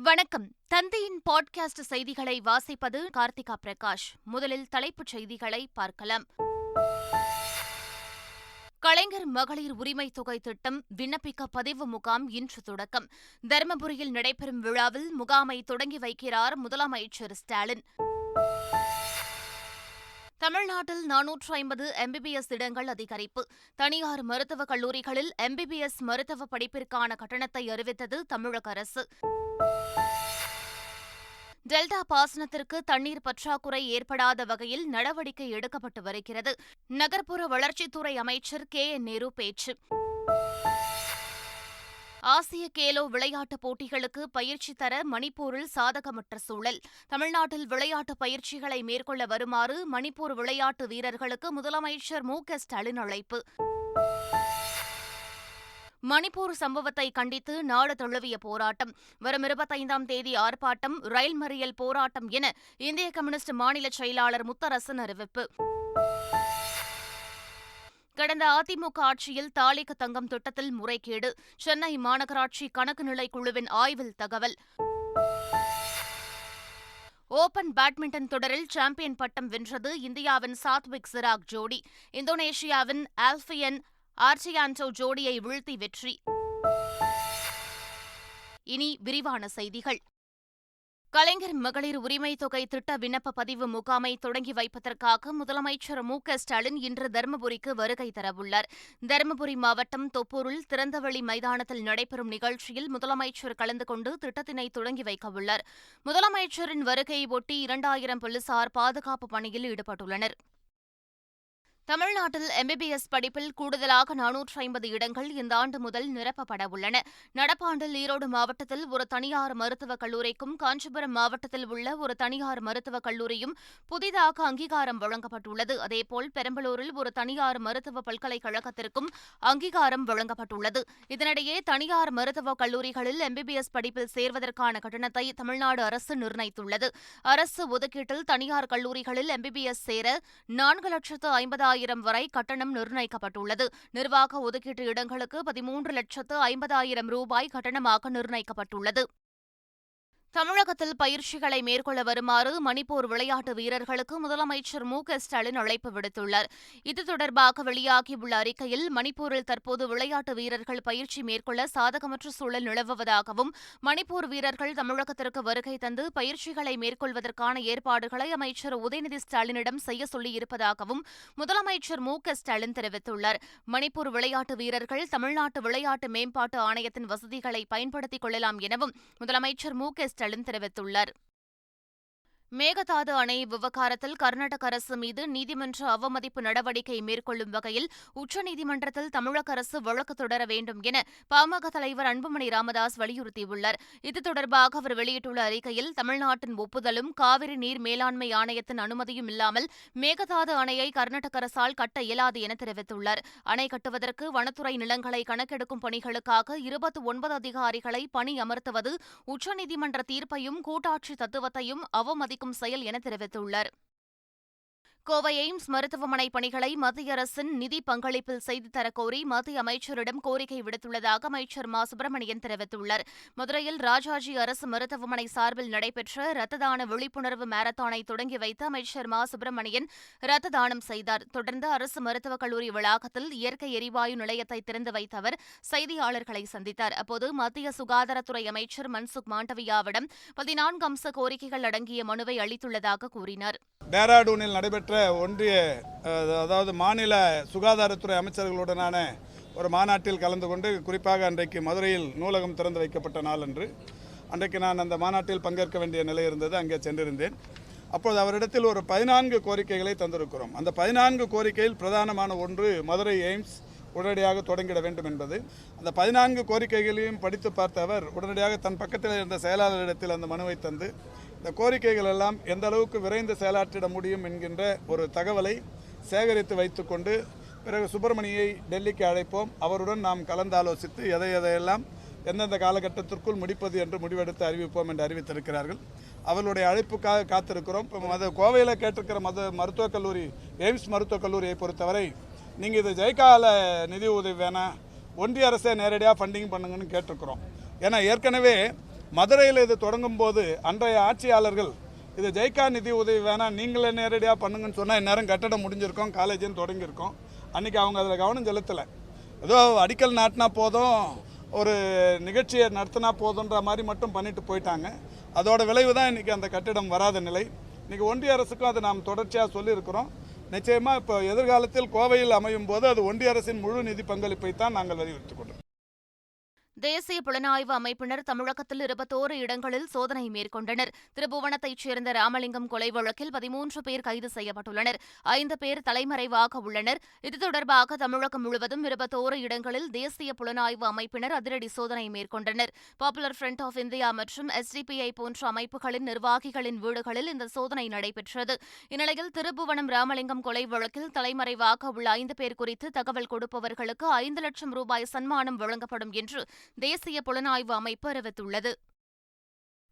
வணக்கம். தந்தையின் பாட்காஸ்ட் செய்திகளை வாசிப்பது கார்த்திகா பிரகாஷ். முதலில் தலைப்புச் செய்திகளை பார்க்கலாம். கலைஞர் மகளிர் உரிமைத் தொகை திட்டம் விண்ணப்பிக்க பதிவு முகாம் இன்று தொடக்கம். தருமபுரியில் நடைபெறும் விழாவில் முகாமை தொடங்கி வைக்கிறார் முதலமைச்சர் ஸ்டாலின். தமிழ்நாட்டில் 450 எம்பிபிஎஸ் இடங்கள் அதிகரிப்பு. தனியார் மருத்துவக் கல்லூரிகளில் எம்பிபிஎஸ் மருத்துவ படிப்பிற்கான கட்டணத்தை அறிவித்தது தமிழக அரசு. டெல்டா பாசனத்திற்கு தண்ணீர் பற்றாக்குறை ஏற்படாத வகையில் நடவடிக்கை எடுக்கப்பட்டு வருகிறது. நகர்ப்புற வளர்ச்சித்துறை அமைச்சர் KN.நேரு பேச்சு. ஆசிய கேலோ விளையாட்டுப் போட்டிகளுக்கு பயிற்சி தர மணிப்பூரில் சாதகமற்ற சூழல். தமிழ்நாட்டில் விளையாட்டுப் பயிற்சிகளை மேற்கொள்ள வருமாறு மணிப்பூர் விளையாட்டு வீரர்களுக்கு முதலமைச்சர் மு.க.ஸ்டாலின் அழைப்பு. மணிப்பூர் சம்பவத்தை கண்டித்து நாடு தழுவிய போராட்டம். வரும் 25ஆம் தேதி ஆர்ப்பாட்டம், ரயில் மறியல் போராட்டம் என இந்திய கம்யூனிஸ்ட் மாநில செயலாளர் முத்தரசன் அறிவிப்பு. கடந்த அதிமுக ஆட்சியில் தாலிக்கு தங்கம் திட்டத்தில் முறைகேடு. சென்னை மாநகராட்சி கணக்கு நிலை குழுவின் ஆய்வில் தகவல். ஓபன் பேட்மிண்டன் தொடரில் சாம்பியன் பட்டம் வென்றது இந்தியாவின் சாத்விக் சிராக் ஜோடி. இந்தோனேஷியாவின் ஆல்பியன் ஆர்டியாண்டோ ஜோடியை வீழ்த்தி வெற்றி. இனி விரிவான செய்திகள். கலைஞர் மகளிர் உரிமைத் தொகை திட்ட விண்ணப்ப பதிவு முகாமை தொடங்கி வைப்பதற்காக முதலமைச்சர் மு.க.ஸ்டாலின் இன்று தருமபுரிக்கு வருகை தரவுள்ளார். தருமபுரி மாவட்டம் தொப்பூரில் திறந்தவெளி மைதானத்தில் நடைபெறும் நிகழ்ச்சியில் முதலமைச்சர் கலந்து கொண்டு திட்டத்தினை தொடங்கி வைக்கவுள்ளார். முதலமைச்சரின் வருகையை ஒட்டி 2000 போலீசார் பாதுகாப்பு பணியில் ஈடுபட்டுள்ளனர். தமிழ்நாட்டில் எம்பிபிஎஸ் படிப்பில் கூடுதலாக 450 இடங்கள் இந்த ஆண்டு முதல் நிரப்பப்பட உள்ளன. நடப்பாண்டில் ஈரோடு மாவட்டத்தில் ஒரு தனியார் மருத்துவக் கல்லூரிக்கும், காஞ்சிபுரம் மாவட்டத்தில் உள்ள ஒரு தனியார் மருத்துவக் கல்லூரியும் புதிதாக அங்கீகாரம் வழங்கப்பட்டுள்ளது. அதேபோல் பெரம்பலூரில் ஒரு தனியார் மருத்துவ பல்கலைக்கழகத்திற்கும் அங்கீகாரம் வழங்கப்பட்டுள்ளது. இதனிடையே தனியார் மருத்துவக் கல்லூரிகளில் எம்பிபிஎஸ் படிப்பில் சேர்வதற்கான கட்டணத்தை தமிழ்நாடு அரசு நிர்ணயித்துள்ளது. அரசு ஒதுக்கீட்டில் தனியார் கல்லூரிகளில் எம்பிபிஎஸ் சேர 4,50,000 வரை கட்டணம் நிர்ணயிக்கப்பட்டுள்ளது. நிர்வாக ஒதுக்கீட்டு இடங்களுக்கு 13,50,000 ரூபாய் கட்டணமாக நிர்ணயிக்கப்பட்டுள்ளது. தமிழகத்தில் பயிற்சிகளை மேற்கொள்ள வருமாறு மணிப்பூர் விளையாட்டு வீரர்களுக்கு முதலமைச்சர் மு.க.ஸ்டாலின் அழைப்பு விடுத்துள்ளார். இது தொடர்பாக வெளியாகியுள்ள அறிக்கையில், மணிப்பூரில் தற்போது விளையாட்டு வீரர்கள் பயிற்சி மேற்கொள்ள சாதகமற்ற சூழல் நிலவுவதாகவும், மணிப்பூர் வீரர்கள் தமிழகத்திற்கு வருகை தந்து பயிற்சிகளை மேற்கொள்வதற்கான ஏற்பாடுகளை அமைச்சர் உதயநிதி ஸ்டாலினிடம் செய்ய சொல்லியிருப்பதாகவும் முதலமைச்சர் மு.க.ஸ்டாலின் தெரிவித்துள்ளார். மணிப்பூர் விளையாட்டு வீரர்கள் தமிழ்நாட்டு விளையாட்டு மேம்பாட்டு ஆணையத்தின் வசதிகளை பயன்படுத்திக் கொள்ளலாம் எனவும் முதலமைச்சர் மு.க.ஸ்டாலின் தெரிவித்துள்ளார். மேகதாது அணை விவகாரத்தில் கர்நாடக அரசு மீது நீதிமன்ற அவமதிப்பு நடவடிக்கை மேற்கொள்ளும் வகையில் உச்சநீதிமன்றத்தில் தமிழக அரசு வழக்கு தொடர வேண்டும் என பாமக தலைவர் அன்புமணி ராமதாஸ் வலியுறுத்தியுள்ளார். இது தொடர்பாக அவர் வெளியிட்டுள்ள அறிக்கையில், தமிழ்நாட்டின் ஒப்புதலும் காவிரி நீர் மேலாண்மை ஆணையத்தின் அனுமதியும் இல்லாமல் மேகதாது அணையை கர்நாடக அரசால் கட்ட இயலாது என தெரிவித்துள்ளார். அணை கட்டுவதற்கு வனத்துறை நிலங்களை கணக்கெடுக்கும் பணிகளுக்காக 29 அதிகாரிகளை பணி அமர்த்துவது உச்சநீதிமன்ற தீர்ப்பையும் கூட்டாட்சி தத்துவத்தையும் அவமதிக்கும் செயல் என தெரிவித்துள்ளார். கோவை எய்ம்ஸ் மருத்துவமனை பணிகளை மத்திய அரசின் நிதி பங்களிப்பில் செய்து தரக்கோரி மத்திய அமைச்சரிடம் கோரிக்கை விடுத்துள்ளதாக அமைச்சர் மா. சுப்பிரமணியன் தெரிவித்துள்ளார். மதுரையில் ராஜாஜி அரசு மருத்துவமனை சார்பில் நடைபெற்ற ரத்த தான விழிப்புணர்வு மாரத்தானை தொடங்கி வைத்து அமைச்சர் மா. சுப்பிரமணியன் ரத்த தானம் செய்தார். தொடர்ந்து அரசு மருத்துவக் கல்லூரி வளாகத்தில் இயற்கை எரிவாயு நிலையத்தை திறந்து வைத்த அவர் செய்தியாளர்களை சந்தித்தார். அப்போது மத்திய சுகாதாரத்துறை அமைச்சர் மன்சுக் மாண்டவியாவிடம் 14 அம்ச கோரிக்கைகள் அடங்கிய மனுவை அளித்துள்ளதாக கூறினார். டேராடூனில் நடைபெற்ற ஒன்றிய அதாவது மாநில சுகாதாரத்துறை அமைச்சர்களுடனான ஒரு மாநாட்டில் கலந்து கொண்டு, குறிப்பாக அன்றைக்கு மதுரையில் நூலகம் திறந்து வைக்கப்பட்ட நாள் அன்று அன்றைக்கு நான் அந்த மாநாட்டில் பங்கேற்க வேண்டிய நிலை இருந்தது. அங்கே சென்றிருந்தேன். அப்போது அவரிடத்தில் ஒரு 14 கோரிக்கைகளை தந்திருக்கிறோம். அந்த 14 கோரிக்கையில் பிரதானமான ஒன்று மதுரை எய்ம்ஸ் உடனடியாக தொடங்கிட வேண்டும் என்பது. அந்த 14 கோரிக்கைகளையும் படித்து பார்த்த அவர் உடனடியாக தன் பக்கத்தில் இருந்த செயலாளரிடத்தில் அந்த மனுவை தந்து, இந்த கோரிக்கைகள் எல்லாம் எந்த அளவுக்கு விரைந்து செயலாற்றிட முடியும் என்கின்ற ஒரு தகவலை சேகரித்து வைத்துக்கொண்டு, பிறகு சுப்பிரமணியை டெல்லிக்கு அழைப்போம், அவருடன் நாம் கலந்தாலோசித்து எதையெல்லாம் எந்தெந்த காலகட்டத்திற்குள் முடிப்பது என்று முடிவெடுத்து அறிவிப்போம் என்று அறிவித்திருக்கிறார்கள். அவர்களுடைய அழைப்புக்காக காத்திருக்கிறோம். இப்போ கோவையில் கேட்டிருக்கிற மருத்துவக் கல்லூரி, எய்ம்ஸ் மருத்துவக் கல்லூரியை பொறுத்தவரை நீங்கள் இது ஜெயகால நிதி உதவி வேணாம், ஒன்றிய அரசே நேரடியாக ஃபண்டிங் பண்ணுங்கன்னு கேட்டிருக்கிறோம். ஏன்னா ஏற்கனவே மதுரையில் இது தொடங்கும் போது அன்றைய ஆட்சியாளர்கள் இது ஜெய்கா நிதி உதவி வேணாம், நீங்களே நேரடியாக பண்ணுங்கன்னு சொன்னால் இந்நேரம் கட்டடம் முடிஞ்சிருக்கோம், காலேஜுன்னு தொடங்கியிருக்கோம். அன்றைக்கி அவங்க அதில் கவனம் செலுத்தலை. ஏதோ அடிக்கல் நாட்டினா போதும், ஒரு நிகழ்ச்சியை நடத்தினா போதுன்ற மாதிரி மட்டும் பண்ணிட்டு போயிட்டாங்க. அதோட விளைவு தான் இன்றைக்கி அந்த கட்டிடம் வராத நிலை. இன்றைக்கி ஒன்றிய அரசுக்கும் அதை நாம் தொடர்ச்சியாக சொல்லியிருக்கிறோம். நிச்சயமாக இப்போ எதிர்காலத்தில் கோவையில் அமையும் போது அது ஒன்றிய அரசின் முழு நிதி பங்களிப்பை தான் நாங்கள் வலியுறுத்திக் கொண்டோம். தேசிய புலனாய்வு அமைப்பினர் தமிழகத்தில் 21 இடங்களில் சோதனை மேற்கொண்டனர். திருபுவனத்தைச் சேர்ந்த ராமலிங்கம் கொலை வழக்கில் 13 பேர் கைது செய்யப்பட்டுள்ளனர். 5 பேர் தலைமறைவாக உள்ளனர். இது தொடர்பாக தமிழகம் முழுவதும் 21 இடங்களில் தேசிய புலனாய்வு அமைப்பினர் அதிரடி சோதனை மேற்கொண்டனர். பாப்புலர் ஃப்ரண்ட் ஆஃப் இந்தியா மற்றும் SDPI போன்ற அமைப்புகளின் நிர்வாகிகளின் வீடுகளில் இந்த சோதனை நடைபெற்றது. இந்நிலையில் திருபுவனம் ராமலிங்கம் கொலை வழக்கில் தலைமறைவாக உள்ள 5 பேர் குறித்து தகவல் கொடுப்பவர்களுக்கு 5 லட்சம் ரூபாய் சன்மானம் வழங்கப்படும் என்று தேசிய புலனாய்வு அமைப்பு அறிவித்துள்ளது.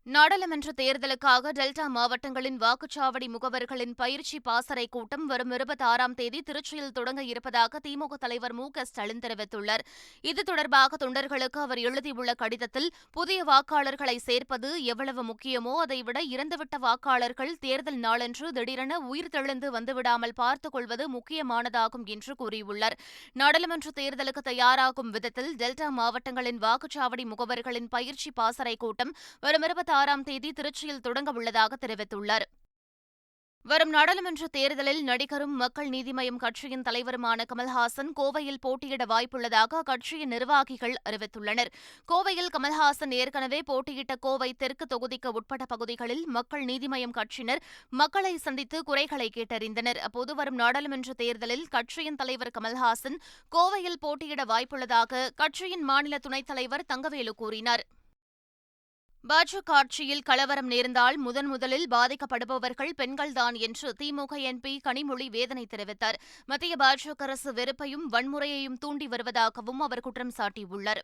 நாடாளுமன்ற தேர்தலுக்காக டெல்டா மாவட்டங்களின் வாக்குச்சாவடி முகவர்களின் பயிற்சி பாசறை கூட்டம் வரும் 26ஆம் தேதி திருச்சியில் தொடங்க இருப்பதாக திமுக தலைவர் மு.க.ஸ்டாலின் தெரிவித்துள்ளார். இது தொடர்பாக தொண்டர்களுக்கு அவர் எழுதியுள்ள கடிதத்தில், புதிய வாக்காளர்களை சேர்ப்பது எவ்வளவு முக்கியமோ அதைவிட இறந்துவிட்ட வாக்காளர்கள் தேர்தல் நாளன்று திடீரென உயிர் தெழுந்து வந்துவிடாமல் பார்த்துக் கொள்வது முக்கியமானதாகும் என்று கூறியுள்ளார். நாடாளுமன்ற தேர்தலுக்கு தயாராகும் விதத்தில் டெல்டா மாவட்டங்களின் வாக்குச்சாவடி முகவர்களின் பயிற்சி பாசறை கூட்டம் வரும் 26ஆம் தேதி திருச்சியில் தொடங்க உள்ளதாக தெரிவித்துள்ளார். வரும் நாடாளுமன்ற தேர்தலில் நடிகரும் மக்கள் நீதி மய்யம் கட்சியின் தலைவருமான கமல்ஹாசன் கோவையில் போட்டியிட வாய்ப்புள்ளதாக அக்கட்சியின் நிர்வாகிகள் அறிவித்துள்ளனர். கோவையில் கமல்ஹாசன் ஏற்கனவே போட்டியிட்ட கோவை தெற்கு தொகுதிக்கு உட்பட்ட பகுதிகளில் மக்கள் நீதி மய்யம் கட்சியினர் மக்களை சந்தித்து குறைகளை கேட்டறிந்தனர். அப்போது வரும் நாடாளுமன்ற தேர்தலில் கட்சியின் தலைவர் கமல்ஹாசன் கோவையில் போட்டியிட வாய்ப்புள்ளதாக கட்சியின் மாநில துணைத் தலைவர் தங்கவேலு கூறினார். பாஜக ஆட்சியில் கலவரம் நேர்ந்தால் முதலில் பாதிக்கப்படுபவர்கள் பெண்கள்தான் என்று திமுக MP கனிமொழி வேதனை தெரிவித்தார். மத்திய பாஜக அரசு வெறுப்பையும் வன்முறையையும் தூண்டி வருவதாகவும் அவர் குற்றம் சாட்டியுள்ளார்.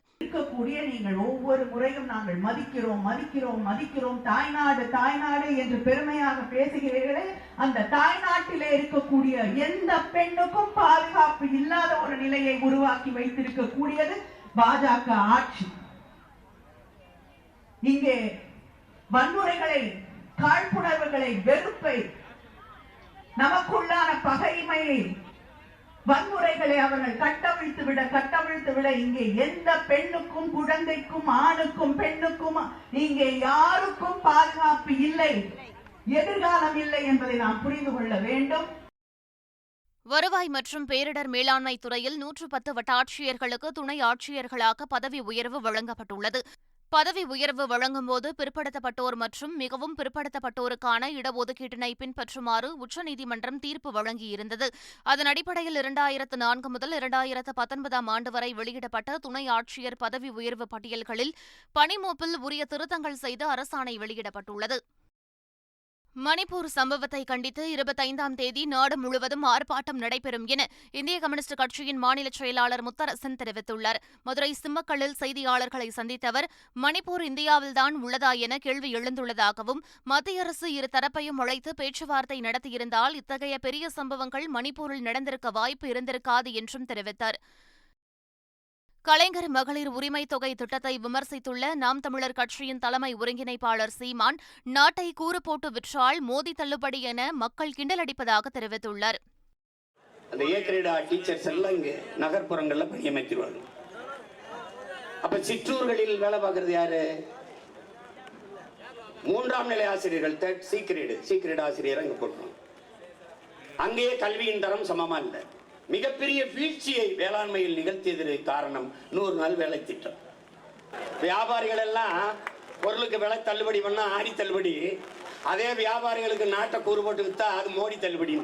நீங்கள் ஒவ்வொரு முறையும் நாங்கள் மதிக்கிறோம் மதிக்கிறோம் மதிக்கிறோம் தாய்நாடு தாய்நாடு என்று பெருமையாக பேசுகிறீர்களே, அந்த தாய்நாட்டிலே இருக்கக்கூடிய எந்த பெண்ணுக்கும் பாதுகாப்பு இல்லாத ஒரு நிலையை உருவாக்கி வைத்திருக்கக்கூடியது பாஜக ஆட்சி. இங்கே வன்முறைகளை, காழ்ப்புணர்வுகளை, வெறுப்பை, நமக்குள்ளான பகைமையை, வன்முறைகளை அவர்கள் கட்டவிழ்த்து விட இங்கே எந்த பெண்ணுக்கும், குழந்தைக்கும், ஆணுக்கும், பெண்ணுக்கும் இங்கே யாருக்கும் பாதுகாப்பு இல்லை, எதிர்காலம் இல்லை என்பதை நாம் புரிந்து கொள்ள வேண்டும். வருவாய் மற்றும் பேரிடர் மேலாண்மை துறையில் 110 வட்டாட்சியர்களுக்கு துணை ஆட்சியர்களாக பதவி உயர்வு வழங்கப்பட்டுள்ளது. பதவி உயர்வு வழங்கும்போது பிற்படுத்தப்பட்டோர் மற்றும் மிகவும் பிற்படுத்தப்பட்டோருக்கான இடஒதுக்கீட்டினை பின்பற்றுமாறு உச்சநீதிமன்றம் தீர்ப்பு வழங்கியிருந்தது. அதன் அடிப்படையில் 2004 முதல் 2019ஆம் ஆண்டு வரை வெளியிடப்பட்ட துணை ஆட்சியர் பதவி உயர்வு பட்டியல்களில் பணிமூப்பில் உரிய திருத்தங்கள் செய்து அரசாணை வெளியிடப்பட்டுள்ளது. மணிப்பூர் சம்பவத்தை கண்டித்து 25ஆம் தேதி நாடு முழுவதும் ஆர்ப்பாட்டம் நடைபெறும் என இந்திய கம்யூனிஸ்ட் கட்சியின் மாநில செயலாளர் முத்தரசன் தெரிவித்துள்ளார். மதுரை சிம்மக்கல்லில் செய்தியாளர்களை சந்தித்த அவர், மணிப்பூர் இந்தியாவில்தான் உள்ளதா என கேள்வி எழுந்துள்ளதாகவும், மத்திய அரசு இரு தரப்பையும் அழைத்து பேச்சுவார்த்தை நடத்தியிருந்தால் இத்தகைய பெரிய சம்பவங்கள் மணிப்பூரில் நடந்திருக்க வாய்ப்பு இருந்திருக்காது என்றும் தெரிவித்தார். கலைஞர் மகளிர் உரிமை தொகை திட்டத்தை விமர்சித்துள்ள நாம் தமிழர் கட்சியின் தலைமை ஒருங்கிணைப்பாளர் சீமான், நாட்டை கூறு போட்டு விற்றால் மோதி தள்ளுபடி என மக்கள் கிண்டலடிப்பதாக தெரிவித்துள்ளார். அந்த ஏ-கிரேட் டீச்சர்ஸ் எல்லாம் இங்க நகர்ப்புறங்கள்ல பணியமர்த்திடுவாங்க. அப்ப சிற்றூர்களில் வேலை பார்க்கறது யாரு? 3ஆம் நிலை ஆசிரியர்கள், சீக்கிரேட் ஆசிரியர் அங்க போட்டோம். அங்கேயே கல்வியின் தரம் சமமா இல்லை. மிகப்பெரிய வீழ்ச்சியை வேளாண்மையில் நிகழ்த்தியதற்கு காரணம் 100 நாள் வேலை திட்டம். வியாபாரிகள் எல்லாம் பொருளுக்கு விலை தள்ளுபடி பண்ணா ஆடி தள்ளுபடி, அதே வியாபாரிகளுக்கு நாட்டை கூறு போட்டு வித்தா அது மோடி தள்ளுபடி.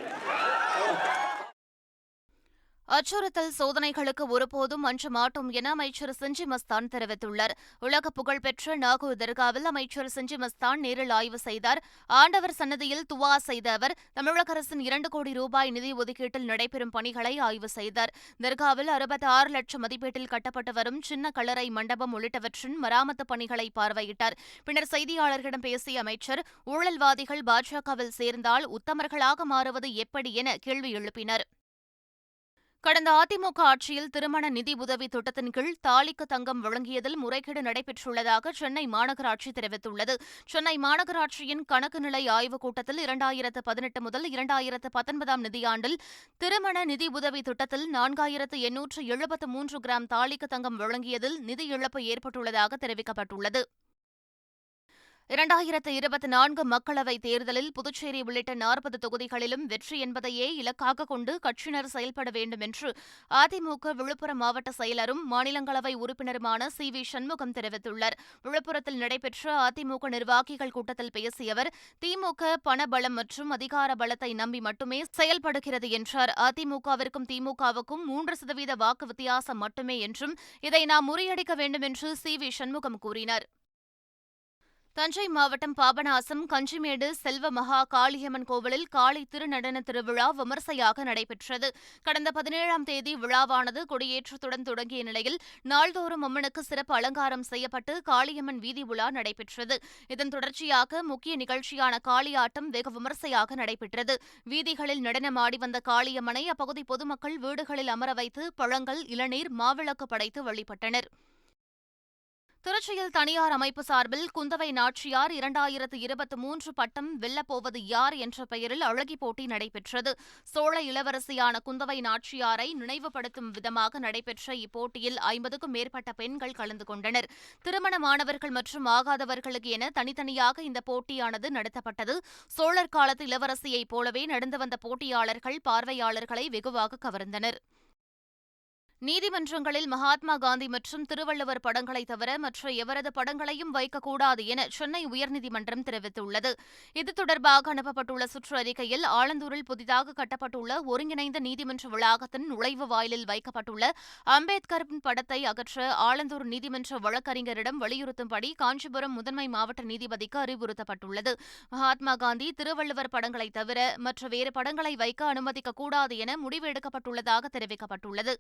அச்சுறுத்தல் சோதனைகளுக்கு ஒருபோதும் அஞ்ச மாட்டோம் என அமைச்சர் செஞ்சி மஸ்தான் தெரிவித்துள்ளார். உலக புகழ்பெற்ற நாகூர் தர்காவில் அமைச்சர் செஞ்சி மஸ்தான் நேரில் ஆய்வு செய்தார். ஆண்டவர் சன்னதியில் துவா செய்த அவர், தமிழக அரசின் 2 கோடி ரூபாய் நிதி ஒதுக்கீட்டில் நடைபெறும் பணிகளை ஆய்வு செய்தார். தர்காவில் 66 லட்சம் மதிப்பீட்டில் கட்டப்பட்டு வரும் சின்ன கல்லறை மண்டபம் உள்ளிட்டவற்றின் மராமத்து பணிகளை பார்வையிட்டார். பின்னர் செய்தியாளர்களிடம் பேசிய அமைச்சர், ஊழல்வாதிகள் பாஜகவில் சேர்ந்தால் உத்தமர்களாக மாறுவது எப்படி என கேள்வி எழுப்பினார். கடந்த அதிமுக ஆட்சியில் திருமண நிதி உதவி திட்டத்தின் கீழ் தாலிக்கு தங்கம் வழங்கியதில் முறைகேடு நடைபெற்றுள்ளதாக சென்னை மாநகராட்சி தெரிவித்துள்ளது. சென்னை மாநகராட்சியின் கணக்கு நிலை ஆய்வுக் கூட்டத்தில் 2018 முதல் 2019 நிதியாண்டில் திருமண நிதி உதவி திட்டத்தில் 4873 கிராம் தாலிக்கு தங்கம் வழங்கியதில் நிதி இழப்பு ஏற்பட்டுள்ளதாக தெரிவிக்கப்பட்டுள்ளது. 2024 மக்களவைத் தேர்தலில் புதுச்சேரி உள்ளிட்ட 40 தொகுதிகளிலும் வெற்றி என்பதையே இலக்காக கொண்டு கட்சியினர் செயல்பட வேண்டும் என்று அதிமுக விழுப்புரம் மாவட்ட செயலரும் மாநிலங்களவை உறுப்பினருமான சி.வி. சண்முகம் தெரிவித்துள்ளார். விழுப்புரத்தில் நடைபெற்ற அதிமுக நிர்வாகிகள் கூட்டத்தில் பேசிய அவர், திமுக பணபலம் மற்றும் அதிகார பலத்தை நம்பி மட்டுமே செயல்படுகிறது என்றார். அதிமுகவிற்கும் திமுகவுக்கும் 3% வாக்கு வித்தியாசம் மட்டுமே என்றும் இதை நாம் முறியடிக்க வேண்டும் என்று சி.வி. சண்முகம் கூறினார். தஞ்சை மாவட்டம் பாபநாசம் கஞ்சிமேடு செல்வ மகா காளியம்மன் கோவிலில் காளி திருநடன திருவிழா விமர்சையாக நடைபெற்றது. கடந்த 17ஆம் தேதி விழாவானது கொடியேற்றத்துடன் தொடங்கிய நிலையில் நாள்தோறும் அம்மனுக்கு சிறப்பு அலங்காரம் செய்யப்பட்டு காளியம்மன் வீதி உலா நடைபெற்றது. இதன் தொடர்ச்சியாக முக்கிய நிகழ்ச்சியான காளியாட்டம் வெகு விமர்சையாக நடைபெற்றது. வீதிகளில் நடனமாடி வந்த காளியம்மனை அப்பகுதி பொதுமக்கள் வீடுகளில் அமர வைத்து பழங்கள், இளநீர், மாவிளக்கு படைத்து வழிபட்டனர். திருச்சியில் தனியார் அமைப்பு சார்பில் குந்தவை நாச்சியார் 2023 பட்டம் வெல்லப்போவது யார் என்ற பெயரில் அழகி போட்டி நடைபெற்றது. சோழ இளவரசியான குந்தவை நாச்சியாரை நினைவுபடுத்தும் விதமாக நடைபெற்ற இப்போட்டியில் 50க்கும் மேற்பட்ட பெண்கள் கலந்து கொண்டனர். திருமணமானவர்கள் மற்றும் ஆகாதவர்களுக்கு என தனித்தனியாக இந்த போட்டியானது நடத்தப்பட்டது. சோழர் காலத்து இளவரசியைப் போலவே நடந்து வந்த போட்டியாளர்கள் பார்வையாளர்களை வெகுவாக கவர்ந்தனர். நீதிமன்றங்களில் மகாத்மா காந்தி மற்றும் திருவள்ளுவர் படங்களை தவிர மற்ற எவரது படங்களையும் வைக்கக்கூடாது என சென்னை உயர்நீதிமன்றம் தெரிவித்துள்ளது. இது தொடர்பாக அனுப்பப்பட்டுள்ள சுற்றறிக்கையில், ஆலந்தூரில் புதிதாக கட்டப்பட்டுள்ள ஒருங்கிணைந்த நீதிமன்ற வளாகத்தின் நுழைவு வாயிலில் வைக்கப்பட்டுள்ள அம்பேத்கரின் படத்தை அகற்ற ஆலந்தூர் நீதிமன்ற வழக்கறிஞரிடம் வலியுறுத்தும்படி காஞ்சிபுரம் முதன்மை மாவட்ட நீதிபதிக்கு அறிவுறுத்தப்பட்டுள்ளது. மகாத்மா காந்தி, திருவள்ளுவர் படங்களை தவிர மற்ற வேறு படங்களை வைக்க அனுமதிக்கக்கூடாது என முடிவு எடுக்கப்பட்டுள்ளதாக தெரிவிக்கப்பட்டுள்ளது.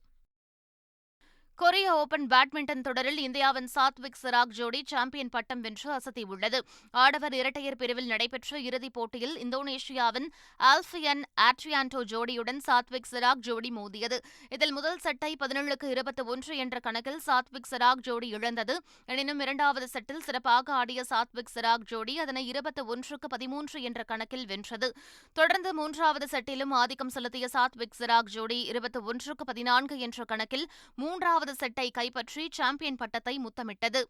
கொரிய ஓபன் பேட்மிண்டன் தொடரில் இந்தியாவின் சாத்விக் சிராக் ஜோடி சாம்பியன் பட்டம் வென்று அசத்தியுள்ளது. ஆடவர் இரட்டையர் பிரிவில் நடைபெற்ற இறுதிப் போட்டியில் இந்தோனேஷியாவின் ஆல்ஃபியன் ஆட்ரியான்டோ ஜோடியுடன் சாத்விக் சிராக் ஜோடி மோதியது. இதில் முதல் செட்டை 17-21 என்ற கணக்கில் சாத்விக் சிராக் ஜோடி இழந்தது. எனினும் இரண்டாவது செட்டில் சிறப்பாக ஆடிய சாத்விக் சிராக் ஜோடி அதனை 21-13 என்ற கணக்கில் வென்றது. தொடர்ந்து மூன்றாவது செட்டிலும் ஆதிக்கம் செலுத்திய சாத்விக் சிராக் ஜோடி 21-14 என்ற கணக்கில் மூன்றாவது செட்டை கைப்பற்றி சாம்பியன் பட்டத்தை முத்தமிட்டது.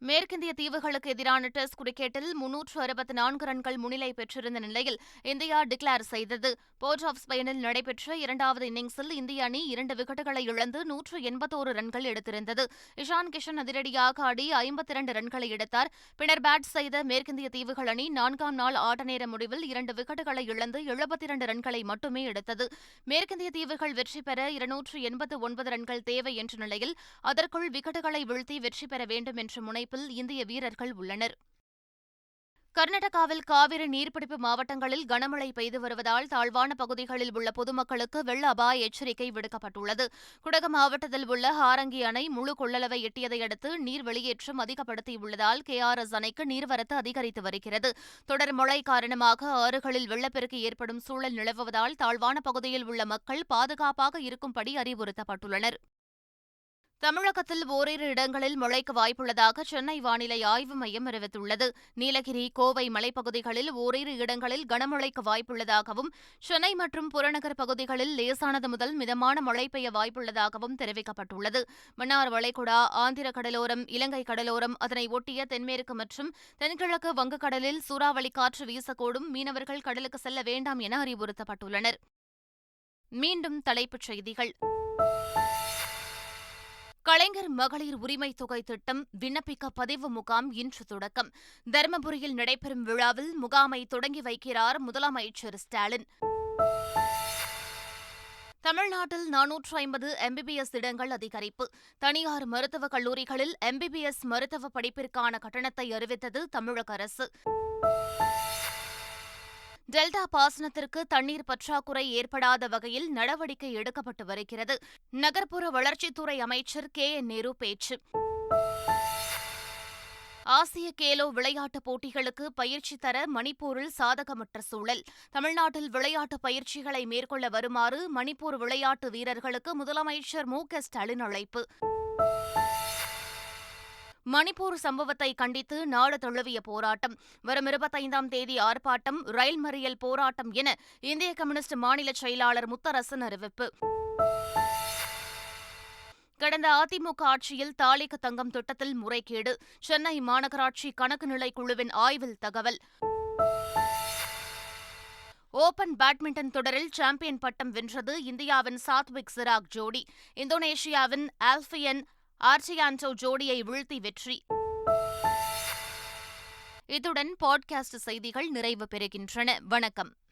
மேற்கிந்திய தீவுகளுக்கு எதிரான டெஸ்ட் கிரிக்கெட்டில் 364 ரன்கள் முன்னிலை பெற்றிருந்த நிலையில் இந்தியா டிக்ளேர் செய்தது. போர்ட் ஆஃப் ஸ்பெயினில் நடைபெற்ற இரண்டாவது இன்னிங்ஸில் இந்திய அணி 2 விக்கெட்டுகளை இழந்து 181 ரன்கள் எடுத்திருந்தது. இஷான் கிஷன் அதிரடியாக ஆடி 52 ரன்களை எடுத்தார். பின்னர் பேட் செய்த மேற்கிந்திய தீவுகள் அணி 4ஆம் நாள் ஆட்ட நேர முடிவில் 2 விக்கெட்டுகளை இழந்து 72 ரன்களை மட்டுமே எடுத்தது. மேற்கிந்திய தீவுகள் வெற்றி பெற 289 ரன்கள் தேவை என்ற நிலையில் அதற்குள் விக்கெட்டுகளை வீழ்த்தி வெற்றி பெற வேண்டும் என்ற முனைப்பில் இந்திய வீரர்கள் உள்ளனர். கர்நாடகாவில் காவிரி நீர்பிடிப்பு மாவட்டங்களில் கனமழை பெய்து வருவதால் தாழ்வான பகுதிகளில் உள்ள பொதுமக்களுக்கு வெள்ள அபாய எச்சரிக்கை விடுக்கப்பட்டுள்ளது. குடகு மாவட்டத்தில் உள்ள ஹாரங்கி அணை முழு கொள்ளளவை எட்டியதை அடுத்து நீர் வெளியேற்றம் அதிகப்படுத்தியுள்ளதால் KRS அணைக்கு நீர்வரத்து அதிகரித்து வருகிறது. தொடர் மழை காரணமாக ஆறுகளில் வெள்ளப்பெருக்கு ஏற்படும் சூழல் நிலவுவதால் தாழ்வான பகுதியில் உள்ள மக்கள் பாதுகாப்பாக இருக்கும்படி அறிவுறுத்தப்பட்டுள்ளனர். தமிழகத்தில் ஓரிரு இடங்களில் மழைக்கு வாய்ப்புள்ளதாக சென்னை வானிலை ஆய்வு மையம் அறிவித்துள்ளது. நீலகிரி, கோவை மலைப்பகுதிகளில் ஓரிரு இடங்களில் கனமழைக்கு வாய்ப்புள்ளதாகவும், சென்னை மற்றும் புறநகர் பகுதிகளில் லேசானது முதல் மிதமான மழை பெய்ய வாய்ப்புள்ளதாகவும் தெரிவிக்கப்பட்டுள்ளது. மன்னார் வளைகுடா, ஆந்திர கடலோரம், இலங்கை கடலோரம், அதனை ஒட்டிய தென்மேற்கு மற்றும் தென்கிழக்கு வங்கக்கடலில் சூறாவளி காற்று வீசக்கூடும். மீனவர்கள் கடலுக்கு செல்ல வேண்டாம் என அறிவுறுத்தப்பட்டுள்ளனர். மீண்டும் தலைப்புச் செய்திகள். கலைஞர் மகளிர் உரிமை தொகை திட்டம் விண்ணப்பிக்க பதிவு முகாம் இன்று தொடக்கம். தருமபுரியில் நடைபெறும் விழாவில் முகாமை தொடங்கி வைக்கிறார் முதலமைச்சர் ஸ்டாலின். தமிழ்நாட்டில் 450 MBBS இடங்கள் அதிகரிப்பு. தனியார் மருத்துவக் கல்லூரிகளில் MBBS மருத்துவ படிப்பிற்கான கட்டணத்தை அறிவித்தது தமிழக அரசு. டெல்டா பாசனத்திற்கு தண்ணீர் பற்றாக்குறை ஏற்படாத வகையில் நடவடிக்கை எடுக்கப்பட்டு வருகிறது. நகர்ப்புற வளர்ச்சித்துறை அமைச்சர் KN நேரு பேச்சு. ஆசிய கேலோ விளையாட்டுப் போட்டிகளுக்கு பயிற்சி தர மணிப்பூரில் சாதகமற்ற சூழல். தமிழ்நாட்டில் விளையாட்டு பயிற்சிகளை மேற்கொள்ள வருமாறு மணிப்பூர் விளையாட்டு வீரர்களுக்கு முதலமைச்சர் மு.க.ஸ்டாலின் அழைப்பு. மணிப்பூர் சம்பவத்தை கண்டித்து நாடு தழுவிய போராட்டம். வரும் 25ஆம் தேதி ஆர்ப்பாட்டம், ரயில் மறியல் போராட்டம் என இந்திய கம்யூனிஸ்ட் மாநில செயலாளர் முத்தரசன் அறிவிப்பு. கடந்த அதிமுக ஆட்சியில் தாலிக்கு தங்கம் திட்டத்தில் முறைகேடு. சென்னை மாநகராட்சி கணக்கு நிலை குழுவின் ஆய்வில் தகவல். ஓபன் பேட்மிண்டன் தொடரில் சாம்பியன் பட்டம் வென்றது இந்தியாவின் சாத்விக் சிராக் ஜோடி. இந்தோனேஷியாவின் ஆல்பியன் ஆர்டியாண்டோ ஜோடியை வீழ்த்தி வெற்றி. இத்துடன் பாட்காஸ்ட் செய்திகள் நிறைவு பெறுகின்றன. வணக்கம்.